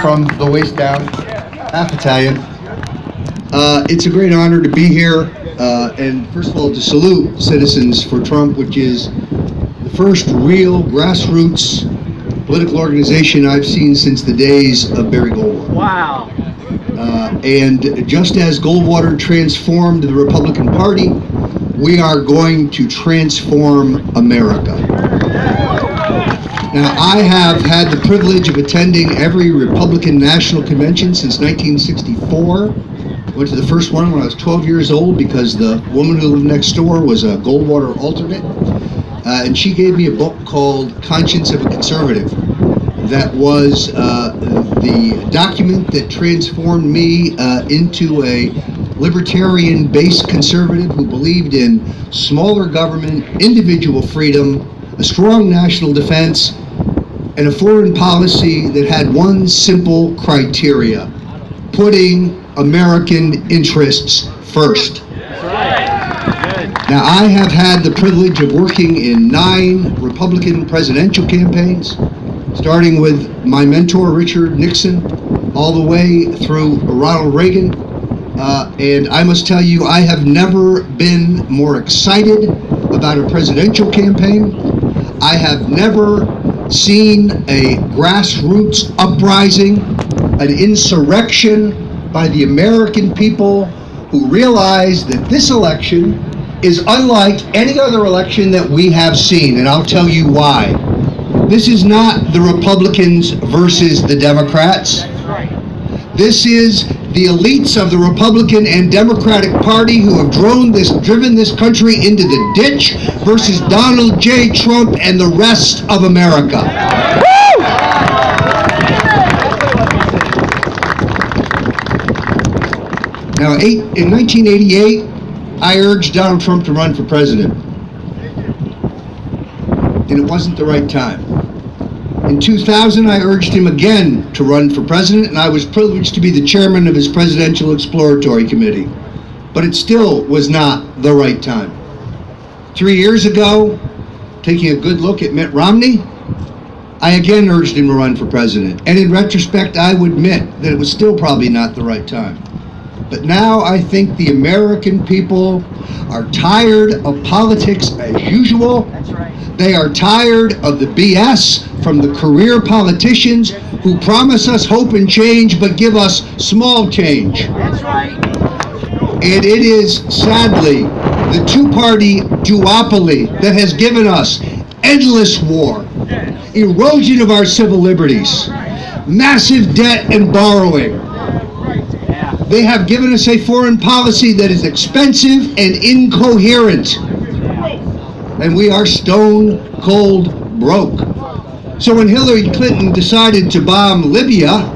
from the waist down, half Italian. It's a great honor to be here, and first of all, to salute Citizens for Trump, which is the first real grassroots political organization I've seen since the days of Barry Goldwater. Wow. And just as Goldwater transformed the Republican Party, we are going to transform America. Now, I have had the privilege of attending every Republican National Convention since 1964. Went to the first one when I was 12 years old because the woman who lived next door was a Goldwater alternate. And she gave me a book called Conscience of a Conservative. That was the document that transformed me into a libertarian-based conservative who believed in smaller government, individual freedom, a strong national defense, and a foreign policy that had one simple criteria: putting American interests first. Now, I have had the privilege of working in 9 Republican presidential campaigns, starting with my mentor, Richard Nixon, all the way through Ronald Reagan. And I must tell you, I have never been more excited about a presidential campaign. I have never seen a grassroots uprising, an insurrection by the American people who realize that this election is unlike any other election that we have seen, and I'll tell you why. This is not the Republicans versus the Democrats. This is the elites of the Republican and Democratic Party who have driven this country into the ditch versus Donald J. Trump and the rest of America. Now, in 1988, I urged Donald Trump to run for president, and it wasn't the right time. In 2000, I urged him again to run for president, and I was privileged to be the chairman of his Presidential Exploratory Committee. But it still was not the right time. 3 years ago, taking a good look at Mitt Romney, I again urged him to run for president. And in retrospect, I would admit that it was still probably not the right time. But now I think the American people are tired of politics as usual. That's right. They are tired of the BS from the career politicians who promise us hope and change but give us small change. That's right. And it is sadly the two-party duopoly that has given us endless war, erosion of our civil liberties, massive debt and borrowing. They have given us a foreign policy that is expensive and incoherent. And we are stone cold broke. So when Hillary Clinton decided to bomb Libya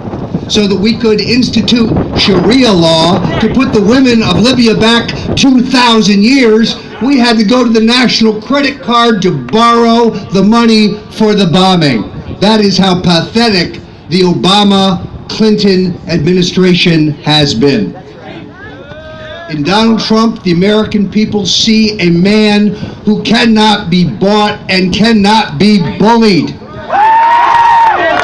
so that we could institute Sharia law to put the women of Libya back 2,000 years, we had to go to the national credit card to borrow the money for the bombing. That is how pathetic the Obama-Clinton administration has been. In Donald Trump, the American people see a man who cannot be bought and cannot be bullied.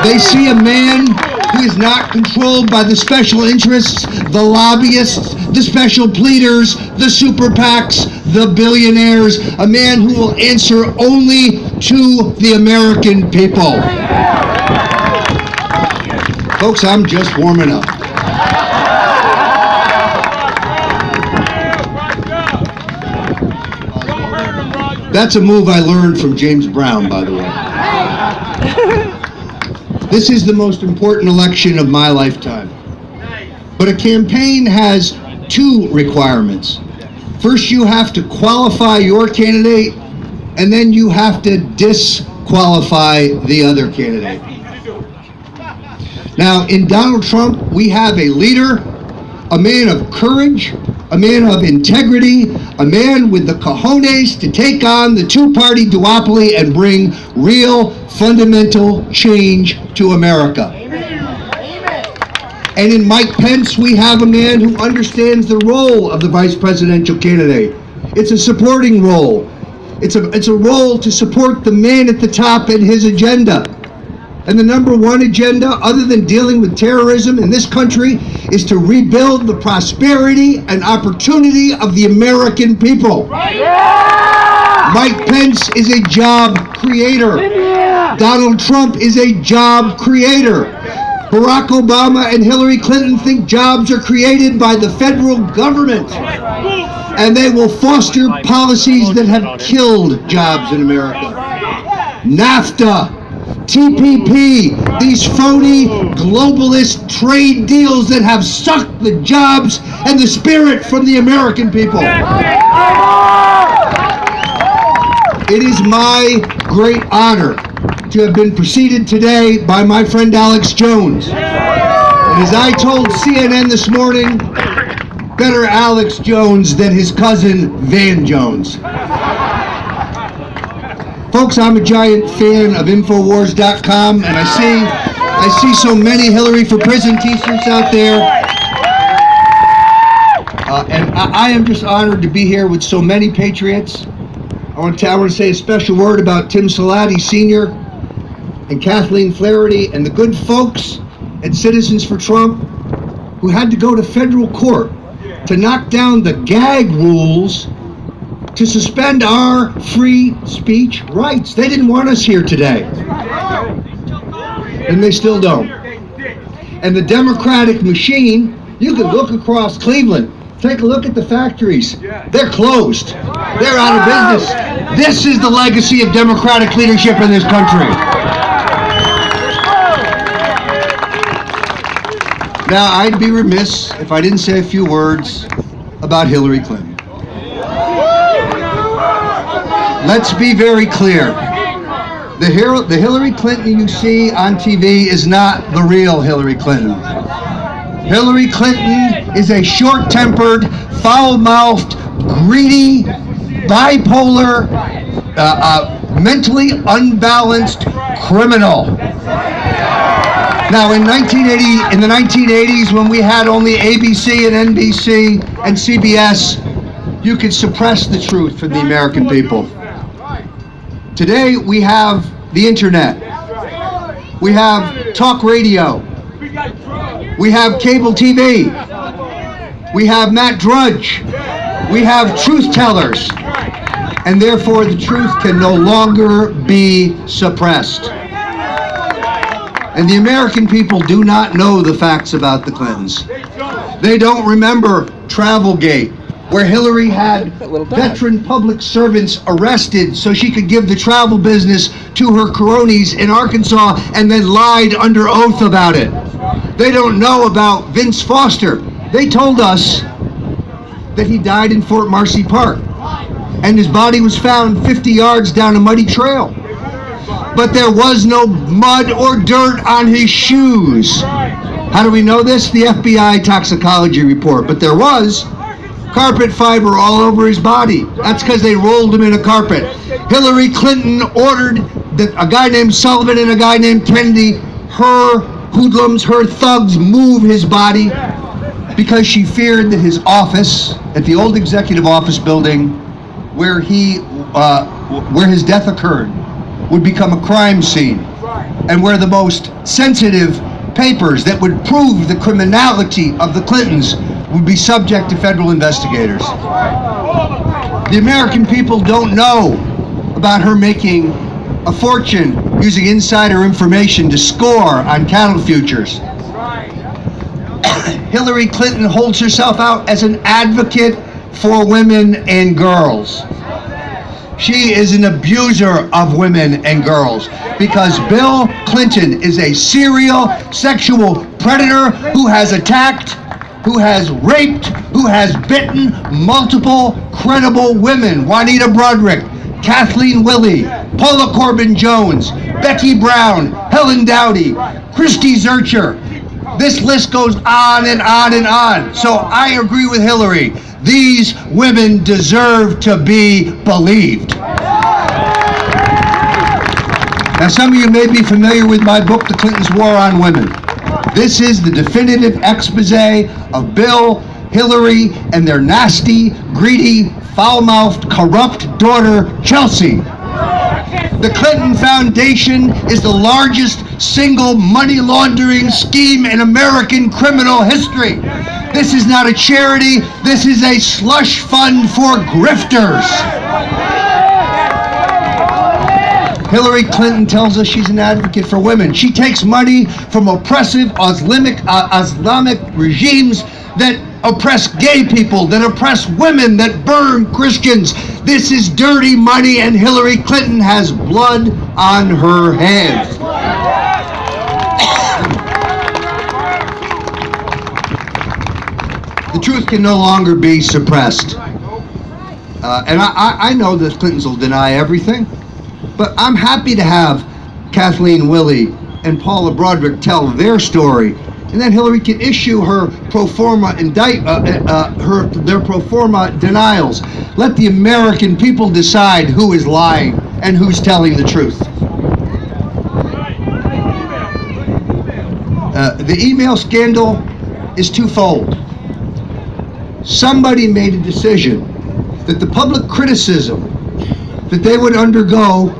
They see a man who is not controlled by the special interests, the lobbyists, the special pleaders, the super PACs, the billionaires, a man who will answer only to the American people. Folks, I'm just warming up. That's a move I learned from James Brown, by the way. This is the most important election of my lifetime. But a campaign has 2 requirements. First, you have to qualify your candidate, and then you have to disqualify the other candidate. Now, in Donald Trump, we have a leader, a man of courage, a man of integrity, a man with the cojones to take on the two-party duopoly and bring real fundamental change to America. And in Mike Pence, we have a man who understands the role of the vice presidential candidate. It's a supporting role. It's a role to support the man at the top and his agenda. And the number one agenda, other than dealing with terrorism in this country, is to rebuild the prosperity and opportunity of the American people. Mike Pence is a job creator. Donald Trump is a job creator. Barack Obama and Hillary Clinton think jobs are created by the federal government. And they will foster policies that have killed jobs in America. NAFTA, TPP, these phony globalist trade deals that have sucked the jobs and the spirit from the American people. It is my great honor to have been preceded today by my friend Alex Jones. And as I told CNN this morning, better Alex Jones than his cousin Van Jones. Folks, I'm a giant fan of Infowars.com, and I see so many Hillary for Prison t-shirts out there. And I am just honored to be here with so many patriots. I want to say a special word about Tim Salati Sr. and Kathleen Flaherty and the good folks at Citizens for Trump who had to go to federal court to knock down the gag rules to suspend our free speech rights. They didn't want us here today. And they still don't. And the Democratic machine, you can look across Cleveland, take a look at the factories. They're closed. They're out of business. This is the legacy of Democratic leadership in this country. Now, I'd be remiss if I didn't say a few words about Hillary Clinton. Let's be very clear. The Hillary Clinton you see on TV is not the real Hillary Clinton. Hillary Clinton is a short-tempered, foul-mouthed, greedy, bipolar, mentally unbalanced criminal. Now, in the 1980s, when we had only ABC and NBC and CBS, you could suppress the truth from the American people. Today, we have the internet. We have talk radio. We have cable TV. We have Matt Drudge. We have truth tellers. And therefore, the truth can no longer be suppressed. And the American people do not know the facts about the Clintons. They don't remember Travelgate, where Hillary had veteran public servants arrested so she could give the travel business to her cronies in Arkansas and then lied under oath about it. They don't know about Vince Foster. They told us that he died in Fort Marcy Park and his body was found 50 yards down a muddy trail. But there was no mud or dirt on his shoes. How do we know this? The FBI toxicology report. But there was carpet fiber all over his body. That's because they rolled him in a carpet. Hillary Clinton ordered that a guy named Sullivan and a guy named Kennedy, her hoodlums, her thugs, move his body because she feared that his office at the old executive office building where his death occurred would become a crime scene, and where the most sensitive papers that would prove the criminality of the Clintons would be subject to federal investigators. The American people don't know about her making a fortune using insider information to score on cattle futures. Hillary Clinton holds herself out as an advocate for women and girls. She is an abuser of women and girls because Bill Clinton is a serial sexual predator who has attacked, who has raped, who has bitten multiple credible women. Juanita Broaddrick, Kathleen Willey, Paula Corbin Jones, Becky Brown, Helen Dowdy, Christy Zurcher. This list goes on and on and on. So I agree with Hillary. These women deserve to be believed. Now, some of you may be familiar with my book, The Clintons' War on Women. This is the definitive expose of Bill, Hillary, and their nasty, greedy, foul-mouthed, corrupt daughter, Chelsea. The Clinton Foundation is the largest single money laundering scheme in American criminal history. This is not a charity. This is a slush fund for grifters. Hillary Clinton tells us she's an advocate for women. She takes money from oppressive Islamic regimes that oppress gay people, that oppress women, that burn Christians. This is dirty money, and Hillary Clinton has blood on her hands. The truth can no longer be suppressed. And I know that Clintons will deny everything, but I'm happy to have Kathleen Willey and Paula Broderick tell their story, and then Hillary can issue her pro forma their pro forma denials. Let the American people decide who is lying and who's telling the truth. The email scandal is twofold. Somebody made a decision that the public criticism that they would undergo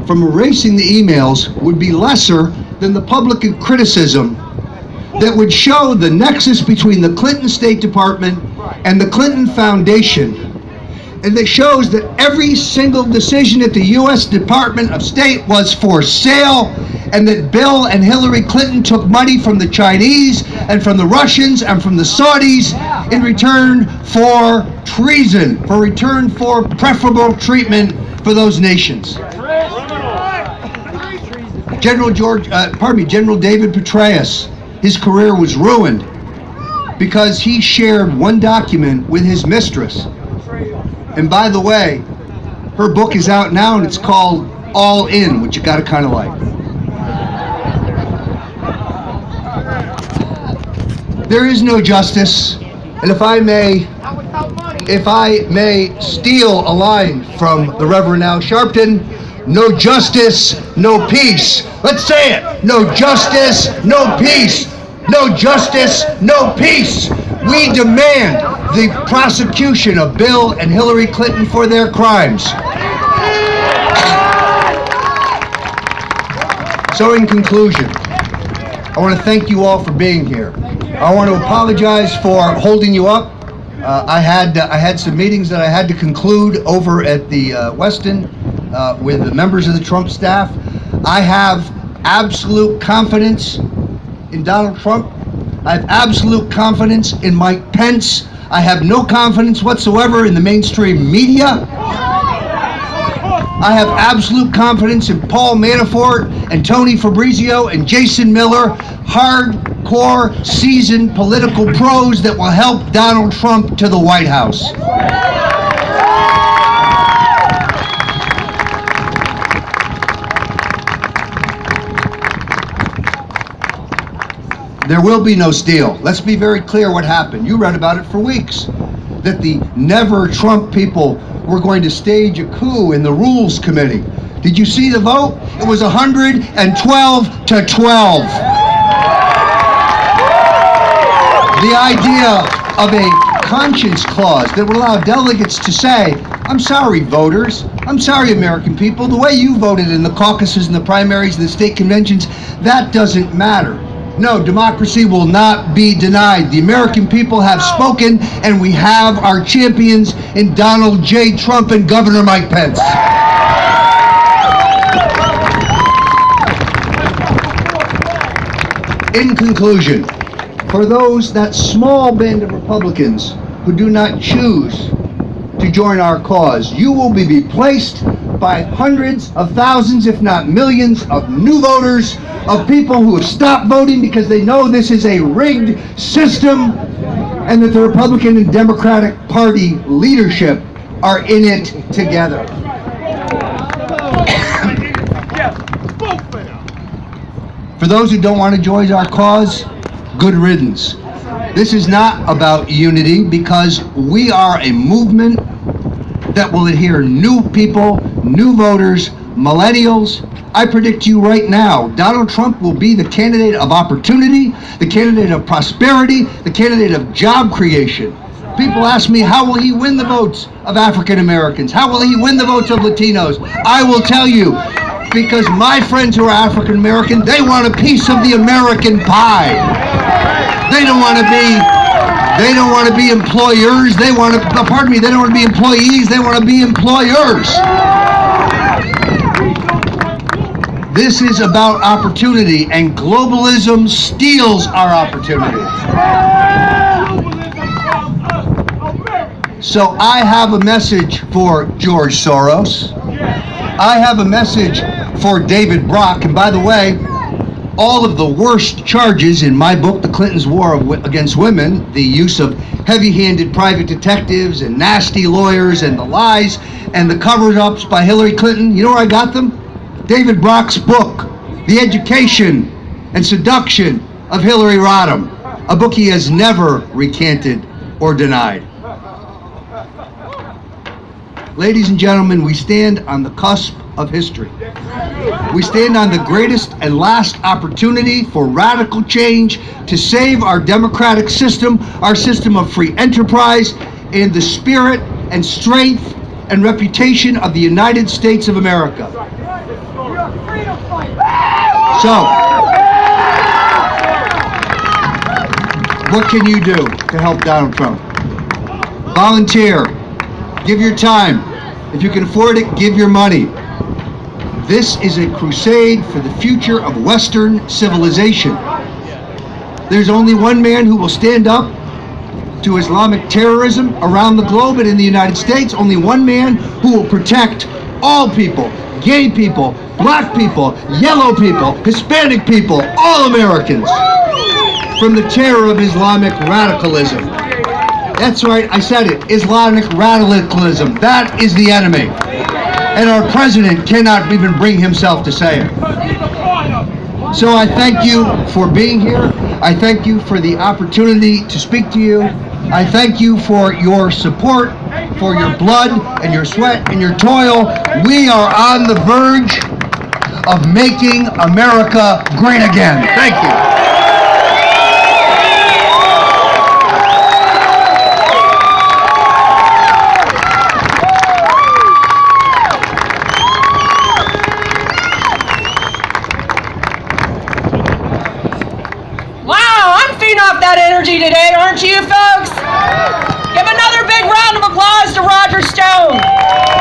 from erasing the emails would be lesser than the public criticism that would show the nexus between the Clinton State Department and the Clinton Foundation, and that shows that every single decision at the U.S. Department of State was for sale, and that Bill and Hillary Clinton took money from the Chinese and from the Russians and from the Saudis in return for treason, for return for preferable treatment for those nations. General David Petraeus, his career was ruined because he shared one document with his mistress. And by the way, her book is out now, and it's called All In, which you gotta kind of like. There is no justice, and if I may steal a line from the Reverend Al Sharpton, no justice, no peace. Let's say it. No justice, no peace. No justice, no peace. We demand the prosecution of Bill and Hillary Clinton for their crimes. So in conclusion, I want to thank you all for being here. I want to apologize for holding you up. I had some meetings that I had to conclude over at the Westin with the members of the Trump staff. I have absolute confidence in Donald Trump. I have absolute confidence in Mike Pence. I have no confidence whatsoever in the mainstream media. I have absolute confidence in Paul Manafort and Tony Fabrizio and Jason Miller, hardcore, seasoned political pros that will help Donald Trump to the White House. There will be no steal. Let's be very clear what happened. You read about it for weeks, that the Never Trump people were going to stage a coup in the Rules Committee. Did you see the vote? It was 112 to 12. The idea of a conscience clause that would allow delegates to say, I'm sorry, voters. I'm sorry, American people. The way you voted in the caucuses and the primaries and the state conventions, that doesn't matter. No, democracy will not be denied. The American people have spoken, and we have our champions in Donald J. Trump and Governor Mike Pence. In conclusion, for those, that small band of Republicans who do not choose to join our cause, you will be replaced by hundreds of thousands, if not millions, of new voters, of people who have stopped voting because they know this is a rigged system and that the Republican and Democratic Party leadership are in it together. For those who don't want to join our cause, good riddance. This is not about unity, because we are a movement that will adhere new people, new voters, millennials. I predict to you right now, Donald Trump will be the candidate of opportunity, the candidate of prosperity, the candidate of job creation. People ask me, how will he win the votes of African Americans? How will he win the votes of Latinos? I will tell you, because my friends who are African American, they want a piece of the American pie. They don't want to be employers. They don't want to be employees. They want to be employers. This is about opportunity, and globalism steals our opportunity. So I have a message for George Soros. I have a message for David Brock. And by the way, all of the worst charges in my book, The Clintons' War Against Women, the use of heavy-handed private detectives and nasty lawyers and the lies and the cover-ups by Hillary Clinton, you know where I got them? David Brock's book, The Education and Seduction of Hillary Rodham, a book he has never recanted or denied. Ladies and gentlemen, we stand on the cusp of history. We stand on the greatest and last opportunity for radical change to save our democratic system, our system of free enterprise, and the spirit and strength and reputation of the United States of America. So, what can you do to help Donald Trump? Volunteer. Give your time. If you can afford it, give your money. This is a crusade for the future of Western civilization. There's only one man who will stand up to Islamic terrorism around the globe and in the United States. Only one man who will protect all people, gay people, black people, yellow people, Hispanic people, all Americans, from the terror of Islamic radicalism. That's right, I said it, Islamic radicalism. That is the enemy. And our president cannot even bring himself to say it. So I thank you for being here. I thank you for the opportunity to speak to you. I thank you for your support, for your blood and your sweat and your toil. We are on the verge of making America great again. Thank you. Off that energy today, aren't you, folks? Give another big round of applause to Roger Stone.